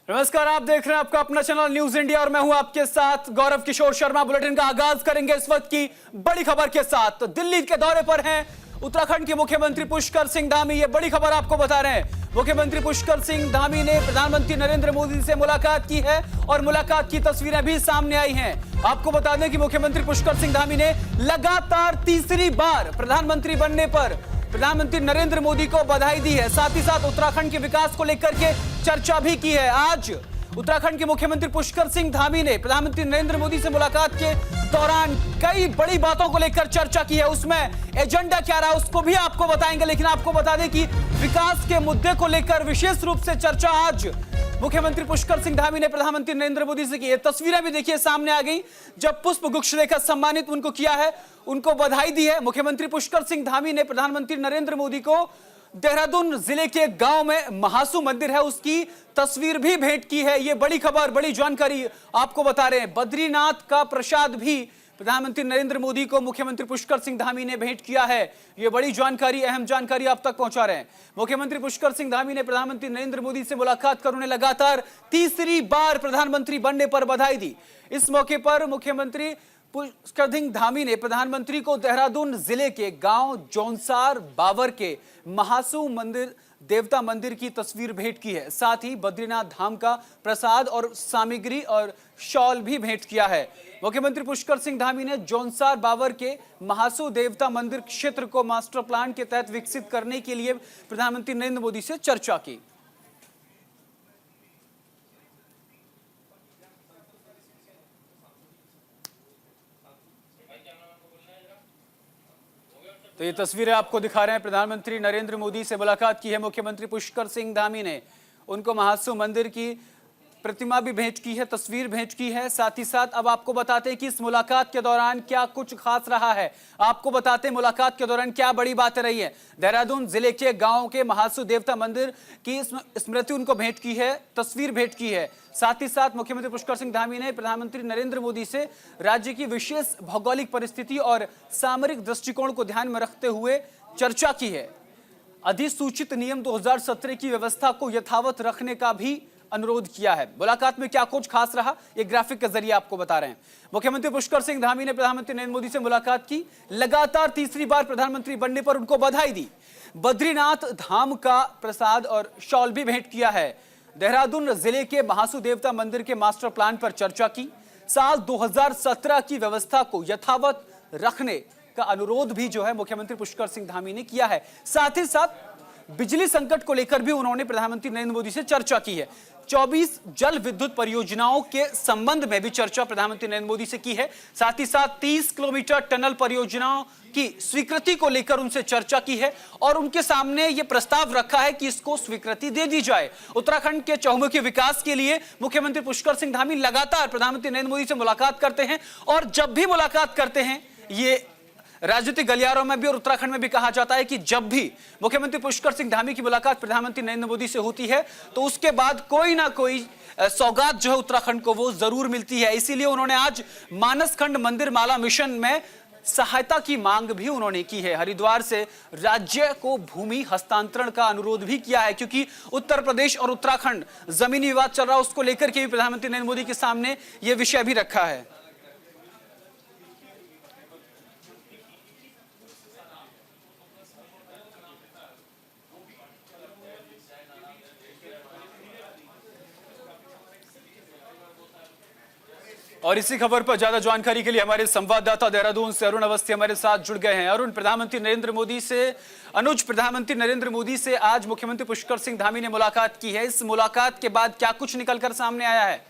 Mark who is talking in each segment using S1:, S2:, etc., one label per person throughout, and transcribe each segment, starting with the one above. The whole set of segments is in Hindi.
S1: नमस्कार, आप देख रहे हैं आपका अपना चैनल न्यूज इंडिया और मैं हूं आपके साथ गौरव किशोर शर्मा। बुलेटिन का आगाज करेंगे इस वक्त की बड़ी खबर के साथ। तो दिल्ली के दौरे पर हैं उत्तराखंड के मुख्यमंत्री पुष्कर सिंह धामी। ये बड़ी खबर आपको बता रहे हैं। मुख्यमंत्री पुष्कर सिंह धामी ने प्रधानमंत्री नरेंद्र मोदी से मुलाकात की है और मुलाकात की तस्वीरें भी सामने आई हैं। आपको बता दें कि मुख्यमंत्री पुष्कर सिंह धामी ने लगातार तीसरी बार प्रधानमंत्री बनने पर प्रधानमंत्री नरेंद्र मोदी को बधाई दी है। साथ ही साथ उत्तराखंड के विकास को लेकर के चर्चा भी की है। आज उत्तराखंड के मुख्यमंत्री पुष्कर सिंह धामी ने प्रधानमंत्री नरेंद्र मोदी से मुलाकात के दौरान कई बड़ी बातों को लेकर चर्चा की है। उसमें एजेंडा क्या रहा उसको भी आपको बताएंगे, लेकिन आपको बता दें कि विकास के मुद्दे को लेकर विशेष रूप से चर्चा आज मुख्यमंत्री पुष्कर सिंह धामी ने प्रधानमंत्री नरेंद्र मोदी से की है। तस्वीरें भी देखिए सामने आ गई, जब पुष्प गुच्छ देकर सम्मानित उनको किया है, उनको बधाई दी है। मुख्यमंत्री पुष्कर सिंह धामी ने प्रधानमंत्री नरेंद्र मोदी को देहरादून जिले के गांव में महासू मंदिर है उसकी तस्वीर भी भेंट की है। यह बड़ी खबर, बड़ी जानकारी आपको बता रहे हैं। बद्रीनाथ का प्रसाद भी प्रधानमंत्री नरेंद्र मोदी को मुख्यमंत्री पुष्कर सिंह धामी ने भेंट किया है। यह बड़ी जानकारी, अहम जानकारी आप तक पहुंचा रहे हैं। मुख्यमंत्री पुष्कर सिंह धामी ने प्रधानमंत्री नरेंद्र मोदी से मुलाकात कर उन्हें लगातार तीसरी बार प्रधानमंत्री बनने पर बधाई दी। इस मौके पर मुख्यमंत्री पुष्कर सिंह धामी ने प्रधानमंत्री को देहरादून जिले के गांव जौनसार बावर के महासू मंदिर देवता मंदिर की तस्वीर भेंट की है। साथ ही बद्रीनाथ धाम का प्रसाद और सामग्री और शॉल भी भेंट किया है। मुख्यमंत्री पुष्कर सिंह धामी ने जौनसार बावर के महासू देवता मंदिर क्षेत्र को मास्टर प्लान के तहत विकसित करने के लिए प्रधानमंत्री नरेंद्र मोदी से चर्चा की। तो ये तस्वीरें आपको दिखा रहे हैं। प्रधानमंत्री नरेंद्र मोदी से मुलाकात की है मुख्यमंत्री पुष्कर सिंह धामी ने। उनको महासू मंदिर की प्रतिमा भी भेंट की है, तस्वीर भेंट की है। साथ ही साथ अब आपको बताते हैं कि इस मुलाकात के दौरान क्या कुछ खास रहा है। आपको बताते हैं मुलाकात के दौरान क्या बड़ी बातें रही है। देहरादून जिले के गांव के महासू देवता मंदिर की स्मृति उनको भेंट की है, तस्वीर भेंट की है। साथ ही साथ मुख्यमंत्री पुष्कर सिंह धामी ने प्रधानमंत्री नरेंद्र मोदी से राज्य की विशेष भौगोलिक परिस्थिति और सामरिक दृष्टिकोण को ध्यान में रखते हुए चर्चा की है। अधिसूचित नियम 2017 की व्यवस्था को यथावत रखने का भी अनुरोध किया है। मुलाकात में क्या कुछ खास रहा, ये ग्राफिक के जरिए आपको बता रहे हैं। मुख्यमंत्री पुष्कर सिंह धामी ने प्रधानमंत्री नरेंद्र मोदी से मुलाकात की, लगातार तीसरी बार प्रधानमंत्री बनने पर उनको बधाई दी। बद्रीनाथ धाम का प्रसाद और शॉल भी भेंट किया है। देहरादून जिले के महासू देवता मंदिर के मास्टर प्लान पर चर्चा की। साल 2017 की व्यवस्था को यथावत रखने का अनुरोध भी जो है मुख्यमंत्री पुष्कर सिंह धामी ने किया है। साथ ही साथ बिजली संकट को लेकर भी उन्होंने प्रधानमंत्री नरेंद्र मोदी से चर्चा की है। 24 जल विद्युत परियोजनाओं के संबंध में भी चर्चा प्रधानमंत्री नरेंद्र मोदी से की है। साथ ही साथ 30 किलोमीटर टनल परियोजनाओं की स्वीकृति को लेकर उनसे चर्चा की है और उनके सामने यह प्रस्ताव रखा है कि इसको स्वीकृति दे दी जाए। उत्तराखंड के चहुमुखी विकास के लिए मुख्यमंत्री पुष्कर सिंह धामी लगातार प्रधानमंत्री नरेंद्र मोदी से मुलाकात करते हैं और जब भी मुलाकात करते हैं, ये राजनीतिक गलियारों में भी और उत्तराखंड में भी कहा जाता है कि जब भी मुख्यमंत्री पुष्कर सिंह धामी की मुलाकात प्रधानमंत्री नरेंद्र मोदी से होती है तो उसके बाद कोई ना कोई सौगात जो है उत्तराखंड को वो जरूर मिलती है। इसीलिए उन्होंने आज मानसखंड मंदिर माला मिशन में सहायता की मांग भी उन्होंने की है। हरिद्वार से राज्य को भूमि हस्तांतरण का अनुरोध भी किया है, क्योंकि उत्तर प्रदेश और उत्तराखंड जमीनी विवाद चल रहा है, उसको लेकर के भी प्रधानमंत्री नरेंद्र मोदी के सामने यह विषय भी रखा है। और इसी खबर पर ज्यादा जानकारी के लिए हमारे संवाददाता देहरादून से अरुण अवस्थी हमारे साथ जुड़ गए हैं। अरुण, प्रधानमंत्री नरेंद्र मोदी से आज मुख्यमंत्री पुष्कर सिंह धामी ने मुलाकात की है। इस मुलाकात के बाद क्या कुछ निकलकर सामने आया है?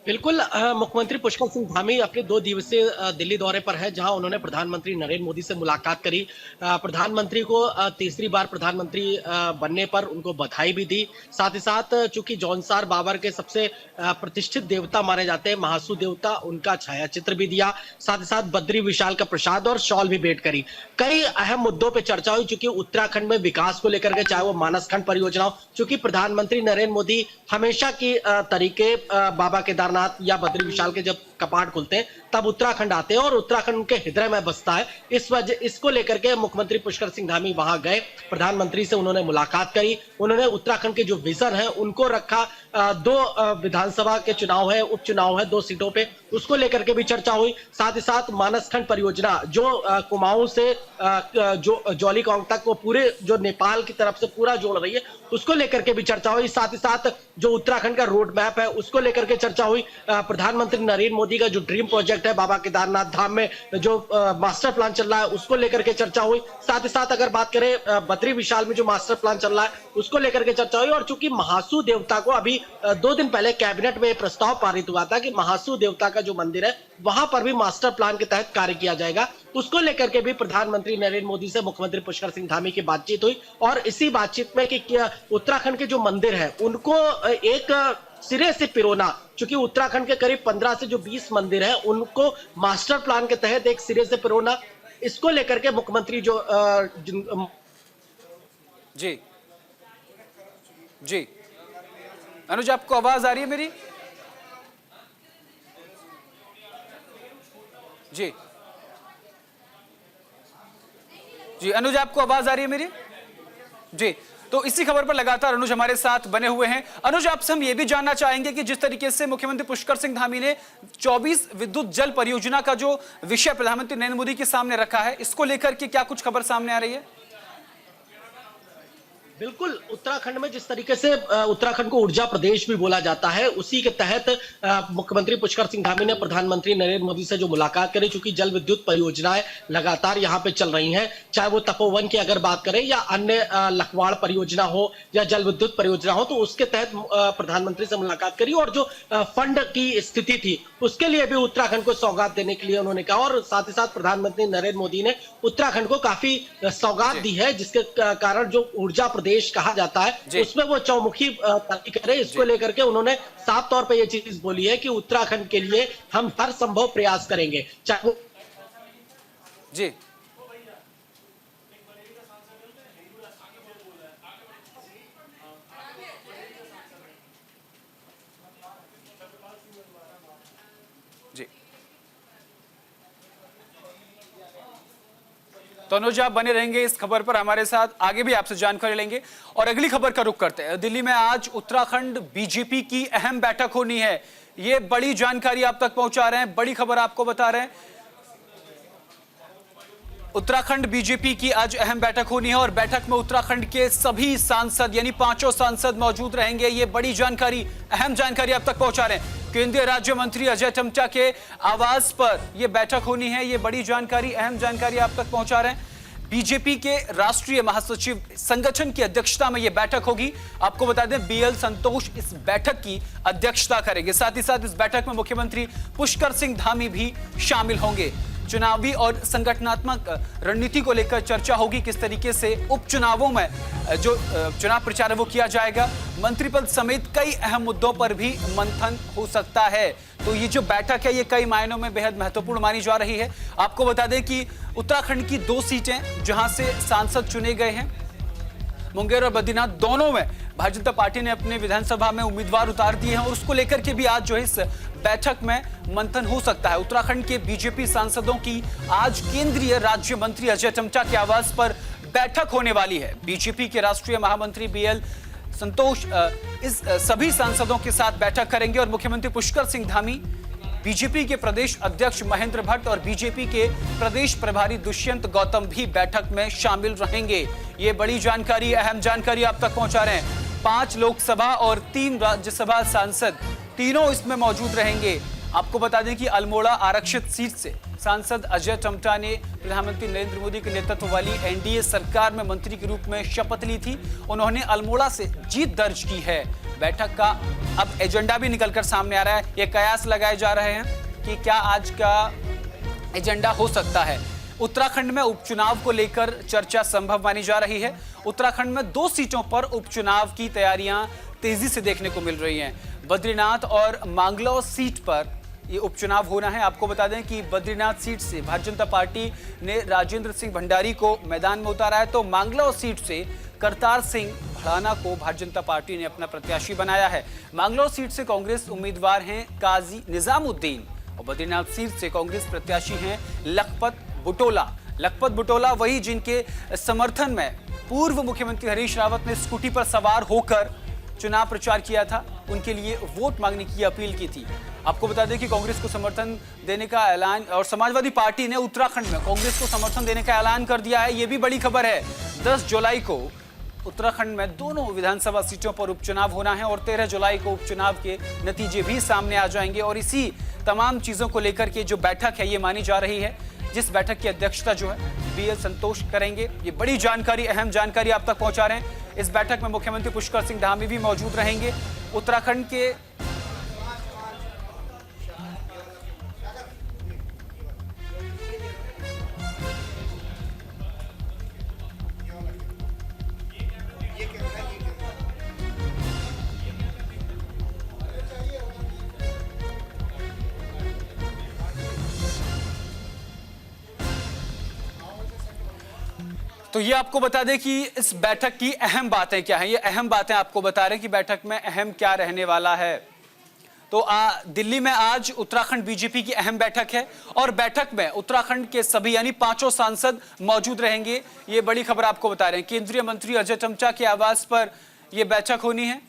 S2: बिल्कुल, मुख्यमंत्री पुष्कर सिंह धामी अपने 2 दिवसीय दिल्ली दौरे पर है, जहां उन्होंने प्रधानमंत्री नरेंद्र मोदी से मुलाकात करी। प्रधानमंत्री को तीसरी बार प्रधानमंत्री बनने पर उनको बधाई भी दी। साथ ही साथ चूंकि जौनसार बाबर के सबसे प्रतिष्ठित देवता माने जाते हैं महासू देवता, उनका छाया चित्र भी दिया। साथ ही साथ बद्री विशाल का प्रसाद और शॉल भी भेंट करी। कई अहम मुद्दों पर चर्चा हुई, चूंकि उत्तराखंड में विकास को लेकर के, चाहे वो मानसखंड परियोजनाओं, चूंकि प्रधानमंत्री नरेंद्र मोदी हमेशा की तरीके बाबा केदारनाथ या बद्री विशाल के जब कपाट खुलते हैं तब उत्तराखंड आते हैं और उत्तराखंड उनके हृदय में बसता है। इस वजह इसको लेकर के मुख्यमंत्री पुष्कर सिंह धामी वहां गए, प्रधानमंत्री से उन्होंने मुलाकात करी, उन्होंने उत्तराखंड के जो विजन है उनको रखा। दो विधानसभा के चुनाव है, उपचुनाव है 2 सीटों पे, उसको लेकर के भी चर्चा हुई। साथ ही साथ मानसखंड परियोजना जो कुमाऊं से जो जौलीकॉन्ग तक वो पूरे जो नेपाल की तरफ से पूरा जोड़ रही है, उसको लेकर के भी चर्चा हुई। साथ ही साथ जो उत्तराखंड का रोड मैप है उसको लेकर के चर्चा हुई। प्रधानमंत्री नरेंद्र मोदी का जो ड्रीम प्रोजेक्ट है बाबा केदारनाथ धाम में जो मास्टर प्लान चल रहा है उसको लेकर के चर्चा हुई। साथ ही साथ अगर बात करें बद्री विशाल में जो मास्टर प्लान चल रहा है उसको लेकर के चर्चा हुई। और चूंकि महासू देवता को अभी 2 दिन पहले कैबिनेट में प्रस्ताव पारित हुआ था कि महासू देवता का जो मंदिर है वहां पर भी मास्टर प्लान के तहत कार्य किया जाएगा, उसको लेकर के भी प्रधानमंत्री नरेंद्र मोदी से मुख्यमंत्री पुष्कर सिंह धामी की बातचीत हुई। और इसी बातचीत में कि उत्तराखंड के जो मंदिर है उनको एक सिरे से पिरोना, क्योंकि उत्तराखंड के करीब 15 से जो 20 मंदिर है उनको मास्टर प्लान के तहत एक सिरे से पिरोना, इसको लेकर के मुख्यमंत्री जो
S1: जी जी अनुज, आपको आवाज आ रही है मेरी? जी जी अनुज, आपको आवाज आ रही है मेरी? जी, तो इसी खबर पर लगातार अनुज हमारे साथ बने हुए हैं। अनुज, आपसे हम ये भी जानना चाहेंगे कि जिस तरीके से मुख्यमंत्री पुष्कर सिंह धामी ने 24 विद्युत जल परियोजना का जो विषय प्रधानमंत्री नरेंद्र मोदी के सामने रखा है, इसको लेकर के क्या कुछ खबर सामने आ रही है?
S2: बिल्कुल, उत्तराखंड में जिस तरीके से उत्तराखंड को ऊर्जा प्रदेश भी बोला जाता है, उसी के तहत मुख्यमंत्री पुष्कर सिंह धामी ने प्रधानमंत्री नरेंद्र मोदी से जो मुलाकात करी, चूंकि जल विद्युत परियोजनाएं लगातार यहां पे चल रही हैं, चाहे वो तपोवन की अगर बात करें या अन्य लखवाड़ परियोजना हो या जल विद्युत परियोजना हो, तो उसके तहत प्रधानमंत्री से मुलाकात करी। और जो फंड की स्थिति थी उसके लिए भी उत्तराखंड को सौगात देने के लिए उन्होंने कहा। और साथ ही साथ प्रधानमंत्री नरेंद्र मोदी ने उत्तराखंड को काफी सौगात दी है, जिसके कारण जो ऊर्जा देश कहा जाता है उसमें वो चौमुखी तरक्की करे। इसको लेकर के उन्होंने साफ तौर पे ये चीज बोली है कि उत्तराखंड के लिए हम हर संभव प्रयास करेंगे, चाहे वो
S1: जी जी तो अनुज, आप बने रहेंगे इस खबर पर हमारे साथ, आगे भी आपसे जानकारी लेंगे। और अगली खबर का रुख करते हैं। दिल्ली में आज उत्तराखंड बीजेपी की अहम बैठक होनी है, ये बड़ी जानकारी आप तक पहुंचा रहे हैं, बड़ी खबर आपको बता रहे हैं। उत्तराखंड बीजेपी की आज अहम बैठक होनी है और बैठक में उत्तराखंड के सभी सांसद यानी 5 सांसद मौजूद रहेंगे। ये बड़ी जानकारी, अहम जानकारी आप तक पहुंचा रहे हैं। केंद्रीय राज्य मंत्री अजय टम्टा के आवास पर यह बैठक होनी है, ये बड़ी जानकारी, अहम जानकारी आप तक पहुंचा रहे हैं। बीजेपी के राष्ट्रीय महासचिव संगठन की अध्यक्षता में यह बैठक होगी। आपको बता दें बीएल संतोष इस बैठक की अध्यक्षता करेंगे। साथ ही साथ इस बैठक में मुख्यमंत्री पुष्कर सिंह धामी भी शामिल होंगे। चुनावी और संगठनात्मक रणनीति को लेकर चर्चा होगी, किस तरीके से उपचुनावों में जो चुनाव प्रचार है वो किया जाएगा। मंत्रिपद समेत कई अहम मुद्दों पर भी मंथन हो सकता है। तो ये जो बैठक है ये कई मायनों में बेहद महत्वपूर्ण मानी जा रही है। आपको बता दें कि उत्तराखंड की 2 सीटें जहां से सांसद चुने गए हैं, मुंगेर और बद्रीनाथ, दोनों में भारतीय जनता पार्टी ने अपने विधानसभा में उम्मीदवार उतार दिए हैं और उसको लेकर के भी आज जो है इस बैठक में मंथन हो सकता है। उत्तराखंड के बीजेपी सांसदों की आज केंद्रीय राज्य मंत्री अजय टम्टा के आवास पर बैठक होने वाली है। बीजेपी के राष्ट्रीय महामंत्री बीएल संतोष इस सभी सांसदों के साथ बैठक करेंगे और मुख्यमंत्री पुष्कर सिंह धामी, बीजेपी के प्रदेश अध्यक्ष महेंद्र भट्ट और बीजेपी के प्रदेश प्रभारी दुष्यंत गौतम भी बैठक में शामिल रहेंगे। ये बड़ी जानकारी, अहम जानकारी आप तक पहुंचा रहे हैं। 5 लोकसभा और 3 राज्यसभा सांसद तीनों इसमें मौजूद रहेंगे। आपको बता दें कि अल्मोड़ा आरक्षित सीट से सांसद अजय टम्टा ने प्रधानमंत्री नरेंद्र मोदी के नेतृत्व वाली एनडीए सरकार में मंत्री के रूप में शपथ ली थी। उन्होंने अल्मोड़ा से जीत दर्ज की है। बैठक का अब एजेंडा भी निकलकर सामने आ रहा है। ये कयास लगाए जा रहे हैं कि क्या आज का एजेंडा हो सकता है। उत्तराखंड में उपचुनाव को लेकर चर्चा संभव मानी जा रही है। उत्तराखंड में 2 सीटों पर उपचुनाव की तैयारियां तेजी से देखने को मिल रही हैं। बद्रीनाथ और मांगलौर सीट पर ये उपचुनाव होना है। आपको बता दें कि बद्रीनाथ सीट से भारतीय जनता पार्टी ने राजेंद्र सिंह भंडारी को मैदान में उतारा है, तो मांगलौर सीट से करतार सिंह भड़ाना को भारतीय जनता पार्टी ने अपना प्रत्याशी बनाया है। मांगलौर सीट से कांग्रेस उम्मीदवार हैं काजी निजामुद्दीन और बद्रीनाथ सीट से कांग्रेस प्रत्याशी हैं लखपत बुटोला। लखपत बुटोला वही जिनके समर्थन में पूर्व मुख्यमंत्री हरीश रावत ने स्कूटी पर सवार होकर चुनाव प्रचार किया था, उनके लिए वोट मांगने की अपील की थी। आपको बता दें कि कांग्रेस को समर्थन देने का ऐलान और समाजवादी पार्टी ने उत्तराखंड में कांग्रेस को समर्थन देने का ऐलान कर दिया है। यह भी बड़ी खबर है। 10 जुलाई को उत्तराखंड में दोनों विधानसभा सीटों पर उपचुनाव होना है और 13 जुलाई को उपचुनाव के नतीजे भी सामने आ जाएंगे। और इसी तमाम चीजों को लेकर के जो बैठक है ये मानी जा रही है, जिस बैठक की अध्यक्षता जो है बीएल संतोष करेंगे। ये बड़ी जानकारी, अहम जानकारी आप तक पहुंचा रहे हैं। इस बैठक में मुख्यमंत्री पुष्कर सिंह धामी भी मौजूद रहेंगे। उत्तराखंड के तो ये आपको बता दें कि इस बैठक की अहम बातें क्या हैं। ये अहम बातें आपको बता रहे हैं कि बैठक में अहम क्या रहने वाला है। तो दिल्ली में आज उत्तराखंड बीजेपी की अहम बैठक है और बैठक में उत्तराखंड के सभी यानी 5 सांसद मौजूद रहेंगे। ये बड़ी खबर आपको बता रहे हैं। केंद्रीय मंत्री अजय टम्टा के आवास पर यह बैठक होनी है।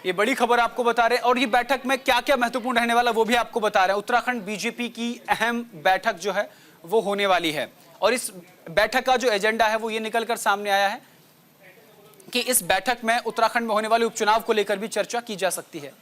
S1: ये बड़ी खबर आपको बता रहे हैं और ये बैठक में क्या क्या महत्वपूर्ण रहने वाला वो भी आपको बता रहे हैं। उत्तराखंड बीजेपी की अहम बैठक जो है वो होने वाली है और इस बैठक का जो एजेंडा है वो ये निकलकर सामने आया है कि इस बैठक में उत्तराखंड में होने वाले उपचुनाव को लेकर भी चर्चा की जा सकती है।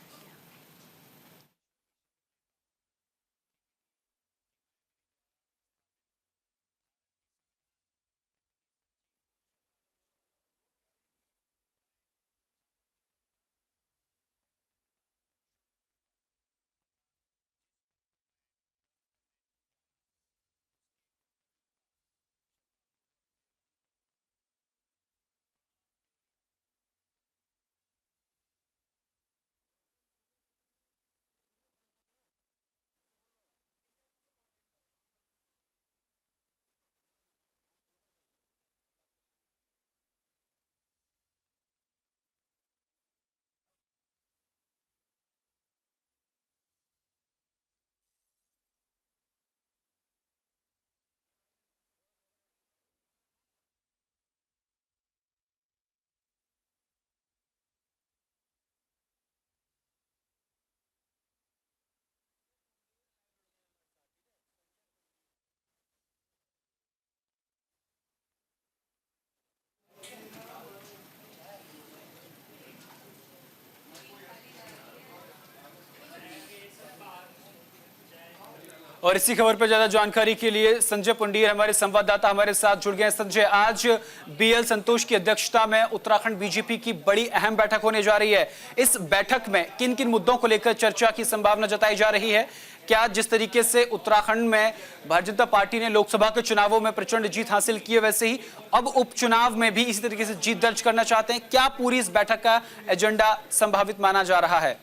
S1: और इसी खबर पर ज्यादा जानकारी के लिए संजय पुंडीर हमारे संवाददाता हमारे साथ जुड़ गए हैं। संजय, आज बीएल संतोष की अध्यक्षता में उत्तराखंड बीजेपी की बड़ी अहम बैठक होने जा रही है। इस बैठक में किन किन मुद्दों को लेकर चर्चा की संभावना जताई जा रही है? क्या जिस तरीके से उत्तराखंड में भारतीय जनता पार्टी ने लोकसभा के चुनावों में प्रचंड जीत हासिल की है, वैसे ही अब उपचुनाव में भी इसी तरीके से जीत दर्ज करना चाहते हैं? क्या पूरी इस बैठक का एजेंडा संभावित माना जा रहा है?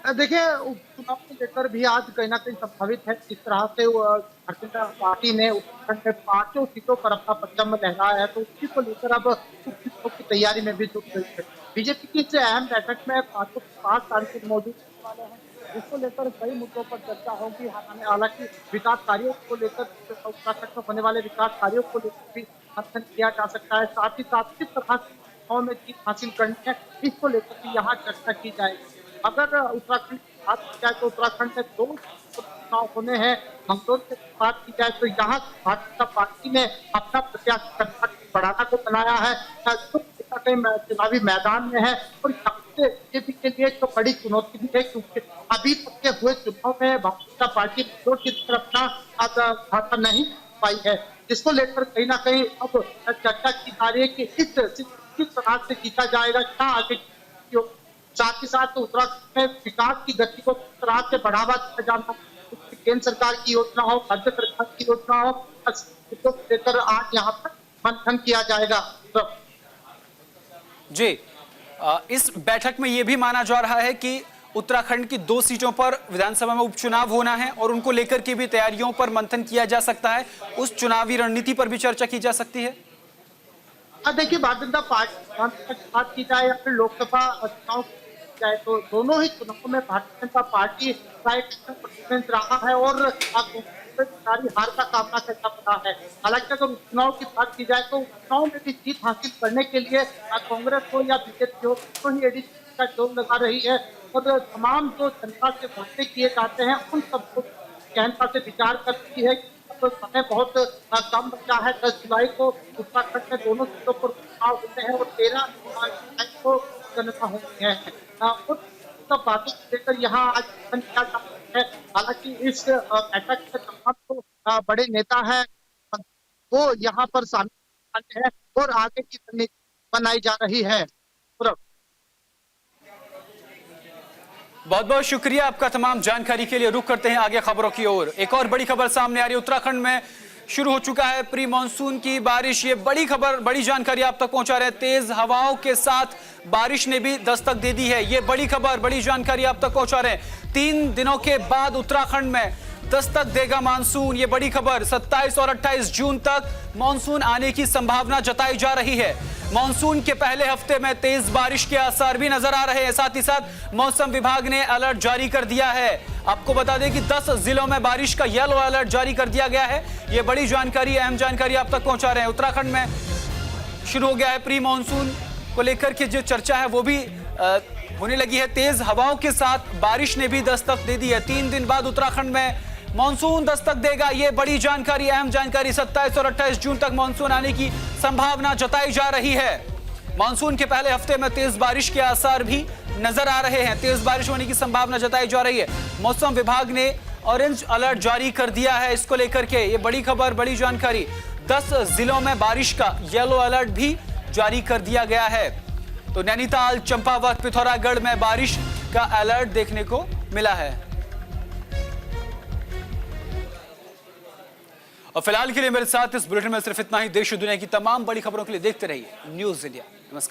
S3: देखिए, उपचुनाव को लेकर भी आज कहीं ना कहीं संभावित है। इस तरह से भारतीय जनता पार्टी ने उत्तराखंड में 5 सीटों पर अपना परचम लहराया है, तो उसी को लेकर अब उपचुनाव की तैयारी में भी जुट गई है। बीजेपी की इस अहम बैठक में 5 सांसद मौजूद होने वाले हैं, जिसको लेकर कई मुद्दों पर चर्चा होगी। हालांकि विकास कार्यों को लेकर, उत्तराखंड में होने वाले विकास कार्यों को लेकर भी मंथन किया जा सकता है। साथ ही साथ किस तरह से चुनाव में जीत हासिल करनी है, इसको लेकर भी यहाँ चर्चा की जाएगी। अगर उत्तराखंड की बात की जाए तो उत्तराखंड में 2 चुनाव होने हैं। मंगलौर की बात की जाए तो यहाँ भारतीय जनता पार्टी ने अपना प्रत्याशी बढ़ाना को बनाया है, चुनावी मैदान में है और बीजेपी के लिए तो बड़ी चुनौती भी है, क्योंकि अभी तक के हुए चुनाव में भारतीय जनता पार्टी की तरफ अपना खाता नहीं पाई है, जिसको लेकर कहीं ना कहीं अब चर्चा की जा रही है कि किस तरह से जीता जाएगा, क्या आगे। साथ ही साथ उत्तराखंड में विकास की गति को किस तरह से बढ़ावा दिया जाना, केंद्र सरकार की योजना हो, राज्य सरकार की योजना हो, इसको लेकर आज यहाँ पर मंथन किया जाएगा।
S1: जी, इस बैठक में यह भी माना जा रहा है कि उत्तराखंड की 2 सीटों पर विधानसभा में उपचुनाव होना है और उनको लेकर के भी तैयारियों पर मंथन किया जा सकता है। उस चुनावी रणनीति पर भी चर्चा की जा सकती है।
S3: देखिए, भारतीय जनता पार्टी की बात की जाए या फिर लोकसभा चुनाव जाए तो दोनों ही चुनावों में भारतीय जनता पार्टी का एक परफॉर्मेंस रहा है और सारी हार का सामना करना पड़ा है। हालांकि अगर उपचुनाव की बात की जाए तो उपचुनाव में भी जीत हासिल करने के लिए कांग्रेस हो या बीजेपी हो, तो ही एडीसी का जोर लगा रही है और तमाम जो जनता से वादे किए जाते हैं उन सबको गहनता से विचार करती है। तो समय बहुत कम बचा है। 10 जुलाई को उत्तराखंड में दोनों सीटों पर चुनाव होते हैं और 13 जुलाई को जनता होती है। उन सब बातों को लेकर यहाँ आज किया जा रहा है। हालांकि इस बैठक में तमाम जो बड़े नेता है वो यहाँ पर शामिल है और आगे की रणनीति बनाई जा रही है।
S1: बहुत बहुत शुक्रिया आपका तमाम जानकारी के लिए। रुख करते हैं आगे खबरों की ओर। एक और बड़ी खबर सामने आ रही है। उत्तराखंड में शुरू हो चुका है प्री मानसून की बारिश। ये बड़ी खबर, बड़ी जानकारी आप तक पहुंचा रहे हैं। तेज हवाओं के साथ बारिश ने भी दस्तक दे दी है। ये बड़ी खबर, बड़ी जानकारी आप तक पहुंचा रहे हैं। 3 दिनों के बाद उत्तराखंड में दस्तक देगा मानसून। ये बड़ी खबर। 27 और 28 जून तक मानसून आने की संभावना जताई जा रही है। मानसून के पहले हफ्ते में तेज बारिश के आसार भी नजर आ रहे हैं। साथ ही साथ मौसम विभाग ने अलर्ट जारी कर दिया है। आपको बता दें कि 10 जिलों में बारिश का येलो अलर्ट जारी कर दिया गया है। यह बड़ी जानकारी, अहम जानकारी आप तक पहुंचा रहे हैं। उत्तराखंड में शुरू हो गया है प्री मानसून को लेकर के जो चर्चा है वो भी होने लगी है। तेज हवाओं के साथ बारिश ने भी दस्तक दे दी है। 3 दिन बाद उत्तराखंड में मानसून दस्तक देगा। ये बड़ी जानकारी, अहम जानकारी। 27 और 28 जून तक मानसून आने की संभावना जताई जा रही है। मानसून के पहले हफ्ते में तेज बारिश के आसार भी नजर आ रहे हैं। तेज बारिश होने की संभावना जताई जा रही है। मौसम विभाग ने ऑरेंज अलर्ट जारी कर दिया है इसको लेकर के। ये बड़ी खबर, बड़ी जानकारी। 10 जिलों में बारिश का येलो अलर्ट भी जारी कर दिया गया है। तो नैनीताल, चंपावत, पिथौरागढ़ में बारिश का अलर्ट देखने को मिला है। और फिलहाल के लिए मेरे साथ इस बुलेटिन में सिर्फ इतना ही। देश और दुनिया की तमाम बड़ी खबरों के लिए देखते रहिए न्यूज़ इंडिया।